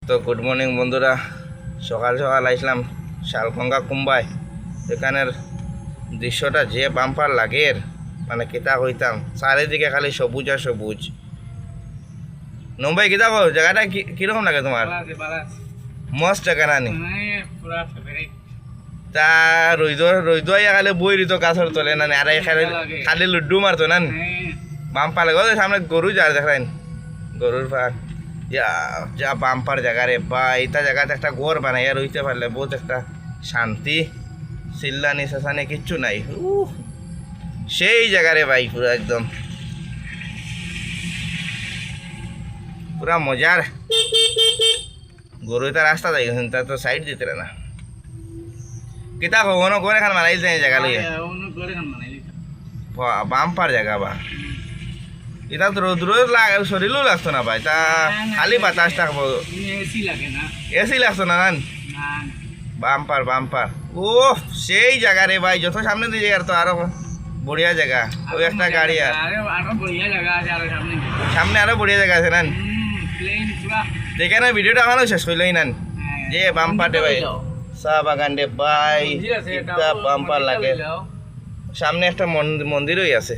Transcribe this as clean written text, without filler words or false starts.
তো good morning বন্ধুরা, সকাল সকাল আসলাম শালগঙ্গা কুম্বায়। এখানের দৃশ্যটা যে বাম্পার লাগে, মানে কিতা হইতাম, চারিদিকে খালি সবুজ আর সবুজ। মুম্বাই কিতা কো জায়গাটা কিরকম লাগে তোমার? মস্ত জায়গা নানি তা রইদ খালি বই রইত গাছের তলে নানি, আর খালি লুড্ডু মারতো নানি বাম্পার লাগে। সামনে গরু যার দেখাইন, গরুর ফাঁক যা বাম্পার জায়গা রে বা, এইটা জায়গাতে একটা ঘর বানাইয়া রইতে পারলে বহুত একটা শান্তি, চিল্লানি চেঁচানি কিচ্ছু নাই। সেই জায়গা রে ভাই, পুরো একদম পুরা মজার। গরু তার রাস্তা যাই তার তো সাইড দিতে না। কিতা কখনো ঘর এখান মানাইল এই জায়গা লইয়া বাম্পার জায়গা বা, এটা তো রোদ রোদ শরীরও লাগতো না ভাই, তা খালি বাতাস থাকবো, এসি লাগতো না নান। বাম্পার বাম্পার, ও সেই জায়গা রে ভাই, যত সামনে দিয়ে আর তো আরো বড়িয়া জায়গা। ওই একটা গাড়ি আর সামনে আরো বড়িয়া জায়গা আছে নান। দেখে না ভিডিওটা এখনো শেষ হইলই নান, যে বাম্পার রে ভাই, চা বাগান রে ভাই, বাম্পার লাগে। সামনে একটা মন্দিরই আছে।